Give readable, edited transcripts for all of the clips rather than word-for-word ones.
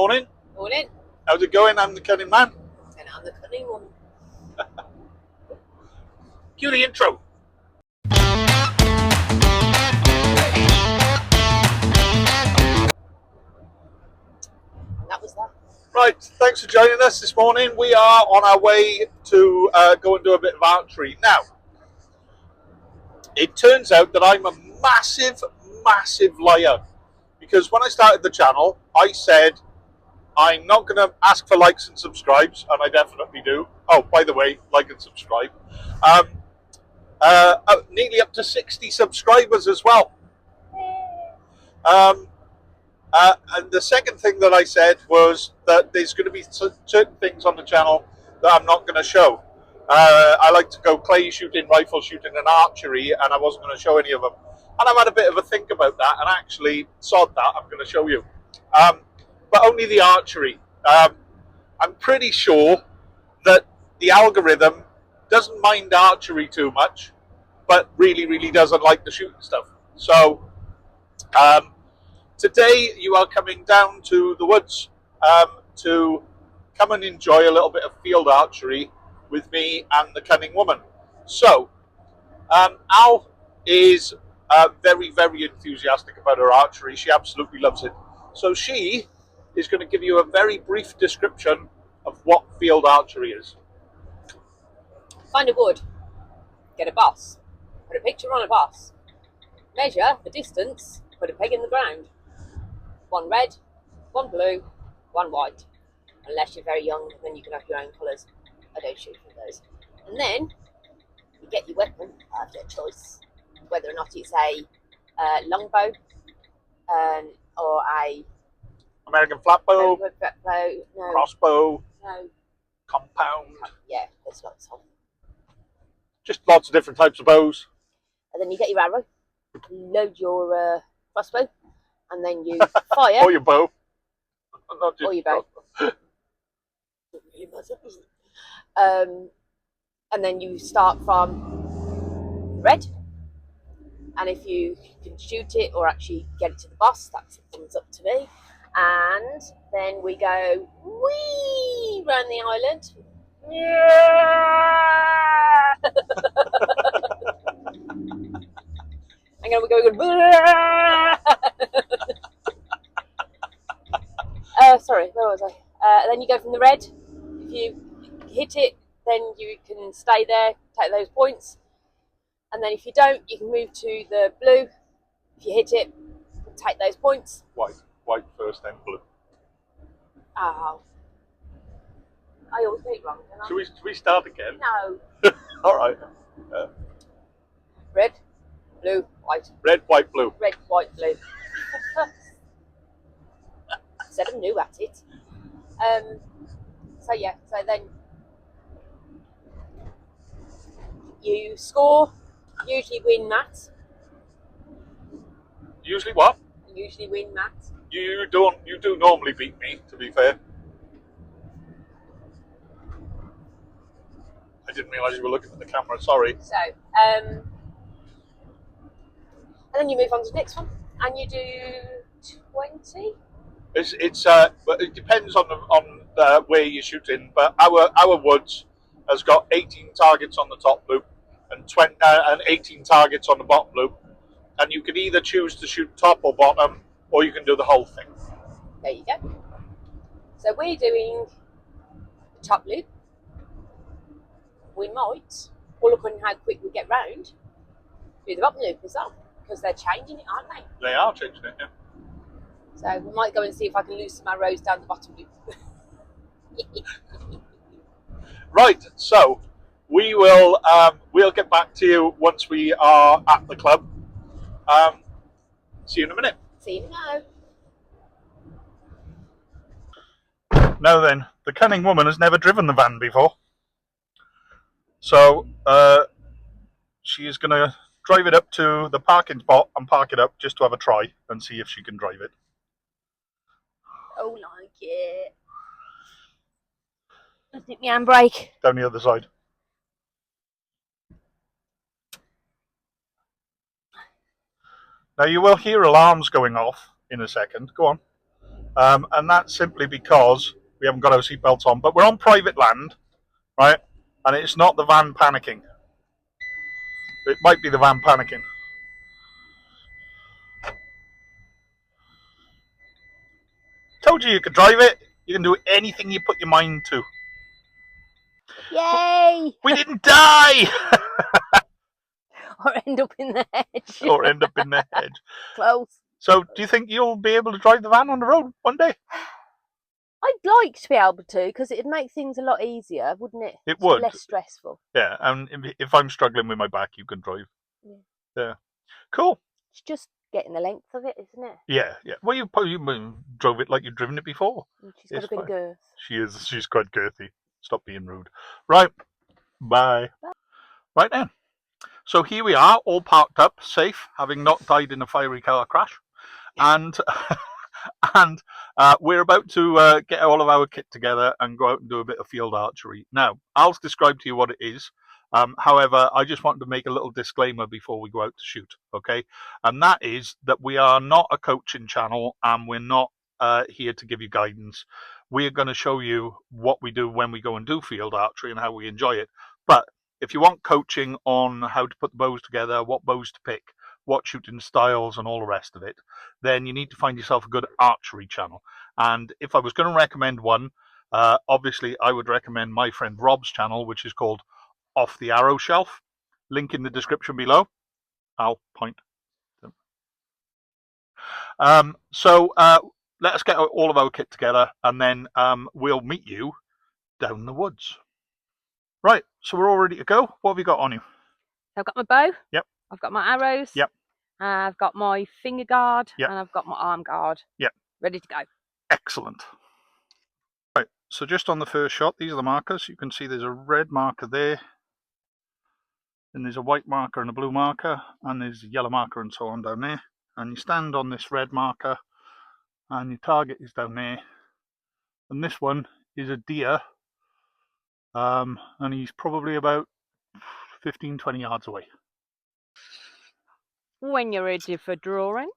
Morning. Morning. How's it going? I'm the Cunning Man. And I'm the Cunning Woman. Cue the intro. That was that. Right, thanks for joining us this morning. We are on our way to go and do a bit of archery. Now, it turns out that I'm a massive liar. Because when I started the channel, I said I'm not going to ask for likes and subscribes, and I definitely do. Oh, by the way, like and subscribe. Nearly up to 60 subscribers as well. And the second thing that I said was that there's going to be certain things on the channel that I'm not going to show. I like to go clay shooting, rifle shooting, and archery, and I wasn't going to show any of them. And I've had a bit of a think about that, and actually, sod that, I'm going to show you. But only the archery. I'm pretty sure that the algorithm doesn't mind archery too much, but really doesn't like the shooting stuff. So, today you are coming down to the woods to come and enjoy a little bit of field archery with me and the Cunning Woman. So, Al is very enthusiastic about her archery. She absolutely loves it. So she is going to give you a very brief description of what field archery is. Find a wood. Get a bus. Put a picture on a bus. Measure the distance. Put a peg in the ground. One red, one blue, one white. Unless you're very young, then you can have your own colours. I don't shoot with those. And then you get your weapon of your choice, whether or not it's a longbow or a American flatbow, no, crossbow, no, compound. Yeah, there's lots of. Just lots of different types of bows. And then you get your arrow, load your crossbow, and then you fire. Or your bow. Not just or your bow. And then you start from red, and if you can shoot it or actually get it to the boss, that's a thumbs up to me. And then we go wee round the island. I'm gonna go. Sorry, where was I? Then you go from the red. If you hit it, then you can stay there, take those points. And then if you don't, you can move to the blue. If you hit it, take those points. White first, then blue. Oh. I always get it wrong, don't I? Should we start again? No. All right. Red, blue, white. Red, white, blue. Red, white, blue. Said I'm new at it. So yeah, so then you score. Usually win Matt. Usually what? Usually win Matt. You do normally beat me, to be fair. I didn't realise you were looking at the camera, sorry. So, and then you move on to the next one, and you do 20. But it depends on where you're shooting. But our woods has got 18 targets on the top loop and 18 targets on the bottom loop, and you can either choose to shoot top or bottom, or you can do the whole thing. There you go. So we're doing the top loop. We might, all according to how quick we get round, do the bottom loop as well, because they're changing it, aren't they? They are changing it, yeah. So we might go and see if I can loosen my rows down the bottom loop. Right, so we will we'll get back to you once we are at the club. See you in a minute. See you now. Now then, the Cunning Woman has never driven the van before. So she is going to drive it up to the parking spot and park it up just to have a try and see if she can drive it. Oh, like it. Just hit my handbrake. Down the other side. Now you will hear alarms going off in a second. Go on. And that's simply because we haven't got our seatbelts on. But we're on private land, right? And it's not the van panicking. It might be the van panicking. Told you could drive it. You can do anything you put your mind to. Yay! We didn't die! Or end up in the hedge. Or end up in the hedge. Close. So, do you think you'll be able to drive the van on the road one day? I'd like to be able to, because it'd make things a lot easier, wouldn't it? It would. Less stressful. Yeah, and if I'm struggling with my back, you can drive. Yeah. Cool. It's just getting the length of it, isn't it? Yeah. Well, you drove it like you've driven it before. And she's got a bit of girth. She's quite girthy. Stop being rude. Right. Bye. Right then. So here we are, all parked up, safe, having not died in a fiery car crash. And we're about to get all of our kit together and go out and do a bit of field archery. Now, I'll describe to you what it is. However, I just wanted to make a little disclaimer before we go out to shoot, okay? And that is that we are not a coaching channel and we're not here to give you guidance. We're going to show you what we do when we go and do field archery and how we enjoy it. But if you want coaching on how to put the bows together, what bows to pick, what shooting styles and all the rest of it, then you need to find yourself a good archery channel. And if I was going to recommend one, obviously I would recommend my friend Rob's channel, which is called Off the Arrow Shelf. Link in the description below. I'll point them. So let us get all of our kit together and then we'll meet you down the woods. Right, so we're all ready to go. What have you got on you? I've got my bow. Yep. I've got my arrows. Yep. I've got my finger guard. Yep. And I've got my arm guard. Yep. Ready to go. Excellent. Right, so just on the first shot, these are the markers. You can see there's a red marker there. Then there's a white marker and a blue marker. And there's a yellow marker and so on down there. And you stand on this red marker. And your target is down there. And this one is a deer. And he's probably about 15-20 yards away. When you're ready for drawing.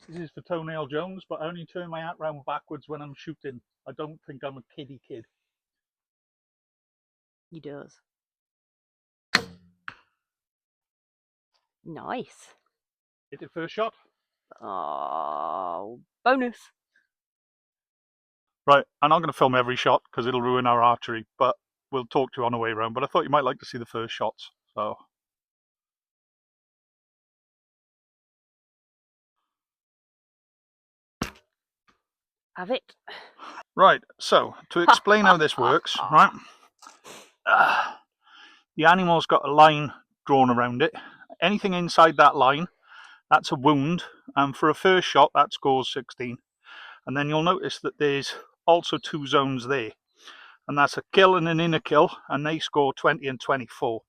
This is for Toenail Jones, but I only turn my hat round backwards when I'm shooting. I don't think I'm a kiddie kid. He does. Nice. Hit it first shot. Oh, bonus. Right, I'm not going to film every shot because it'll ruin our archery, but we'll talk to you on the way around. But I thought you might like to see the first shots, so. Have it. Right, so to explain how this works, right, the animal's got a line drawn around it. Anything inside that line, that's a wound, and for a first shot, that scores 16. And then you'll notice that there's also two zones there, and that's a kill and an inner kill, and they score 20 and 24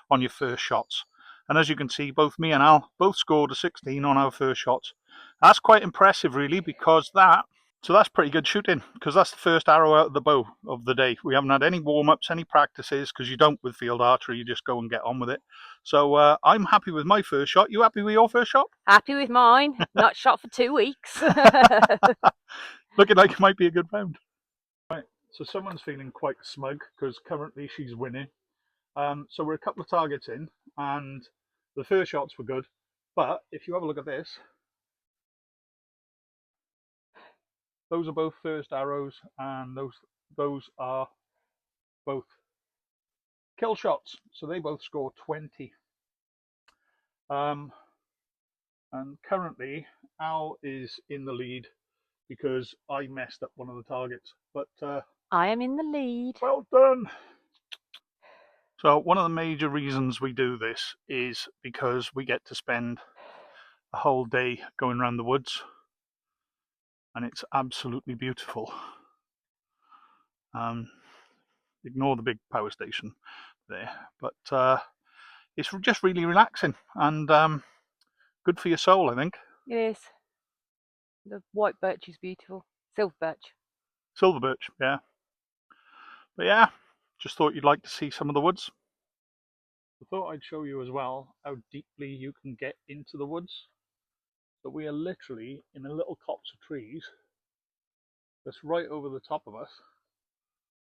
on your first shots. And as you can see, both me and Al both scored a 16 on our first shots. That's quite impressive, really, because that's pretty good shooting, because that's the first arrow out of the bow of the day. We haven't had any warm-ups, any practices, because you don't with field archery, you just go and get on with it. So I'm happy with my first shot. You happy with your first shot? Happy with mine. Not shot for 2 weeks. Looking like it might be a good round. Right, so someone's feeling quite smug, because currently she's winning. So we're a couple of targets in, and the first shots were good. But if you have a look at this, those are both first arrows, and those are both kill shots. So they both score 20. And currently, Al is in the lead because I messed up one of the targets. But I am in the lead. Well done. So one of the major reasons we do this is because we get to spend a whole day going around the woods. And it's absolutely beautiful. Ignore the big power station there, but it's just really relaxing and good for your soul, I think. It is. The white birch is beautiful. Silver birch. Silver birch, yeah. But yeah, just thought you'd like to see some of the woods. I thought I'd show you as well how deeply you can get into the woods. So we are literally in a little copse of trees that's right over the top of us,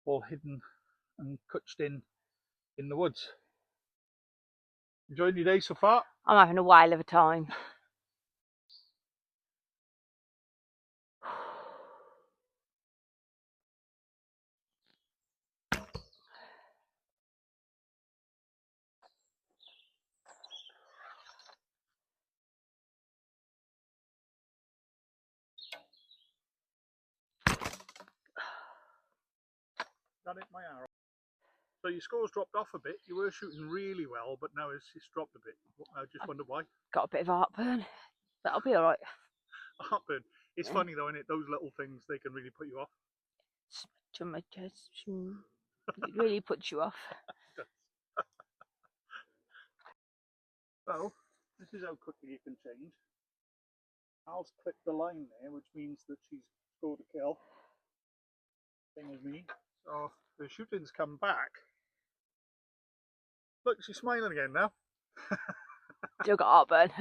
all hidden and cutched in the woods. Enjoying your day so far? I'm having a whale of a time. That hit my arrow. So your score's dropped off a bit. You were shooting really well, but now it's dropped a bit. I just wonder why. Got a bit of heartburn. That'll be alright. Heartburn. It's funny though, isn't it? Those little things, they can really put you off. It really puts you off. So, this is how quickly you can change. Al's clipped the line there, which means that she's scored a kill. Same as me. So, the shooting's come back. Look, she's smiling again now. Still got heartburn.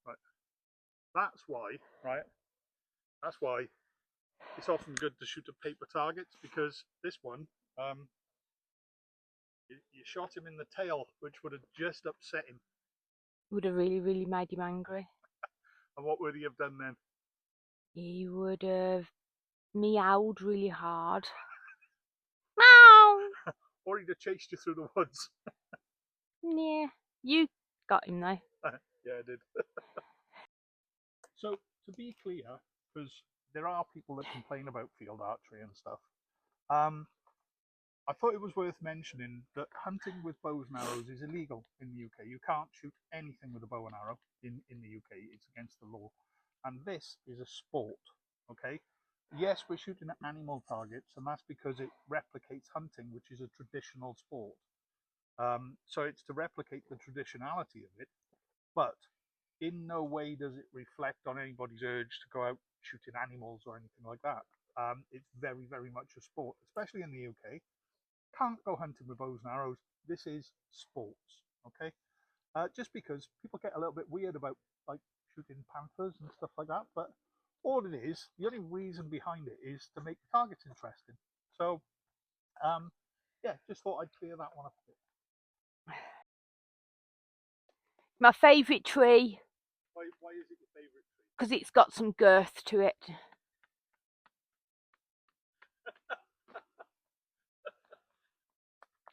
Right. That's why, right? That's why it's often good to shoot at paper targets, because this one, you shot him in the tail, which would have just upset him. Would have really, really made him angry. And what would he have done then? He would have meowed really hard. Meow! Or he'd have chased you through the woods. Yeah, you got him though. Yeah, I did. So, to be clear, because there are people that complain about field archery and stuff, I thought it was worth mentioning that hunting with bows and arrows is illegal in the UK. You can't shoot anything with a bow and arrow in the UK. It's against the law. And this is a sport, okay? Yes, we're shooting at animal targets, and that's because it replicates hunting, which is a traditional sport. So it's to replicate the traditionality of it, but in no way does it reflect on anybody's urge to go out shooting animals or anything like that. It's very, very much a sport, especially in the UK. Can't go hunting with bows and arrows. This is sports, okay? Just because people get a little bit weird about like shooting panthers and stuff like that, but all it is, the only reason behind it is to make the targets interesting. So, yeah, just thought I'd clear that one up a bit. My favourite tree. Why is it your favourite tree? Because it's got some girth to it.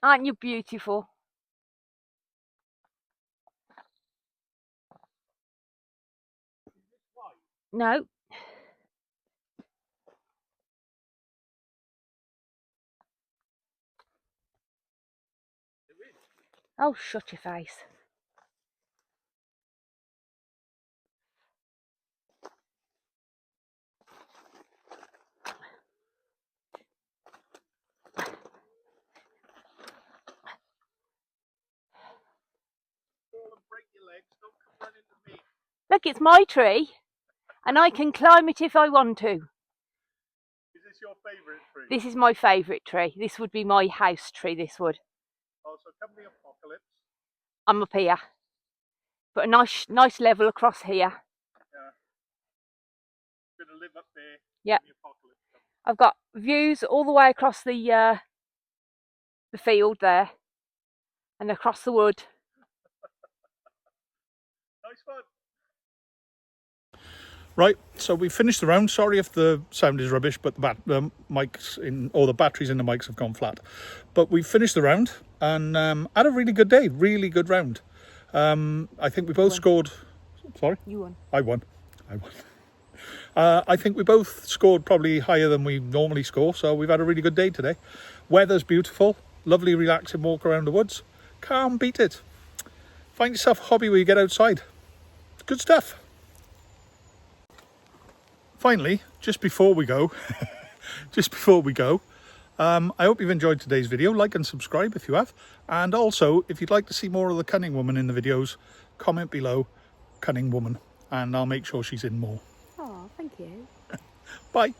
Aren't you beautiful? No. Oh, shut your face. Look, it's my tree, and I can climb it if I want to. Is this your favourite tree? This is my favourite tree. This would be my house tree, this would. Oh, so come the apocalypse. I'm up here. But a nice level across here. Yeah. Going to live up there. Yeah. The apocalypse comes. I've got views all the way across the field there, and across the wood. Nice fun. Right, so we finished the round. Sorry if the sound is rubbish, but the mics the batteries in the mics have gone flat. But we finished the round and had a really good day, really good round. I think we both scored. Sorry, you won. I won. I think we both scored probably higher than we normally score, so we've had a really good day today. Weather's beautiful, lovely, relaxing walk around the woods. Can't beat it. Find yourself a hobby where you get outside. Good stuff. Finally, just before we go, I hope you've enjoyed today's video. Like and subscribe if you have. And also, if you'd like to see more of the Cunning Woman in the videos, comment below, Cunning Woman. and I'll make sure she's in more. Oh, thank you. Bye.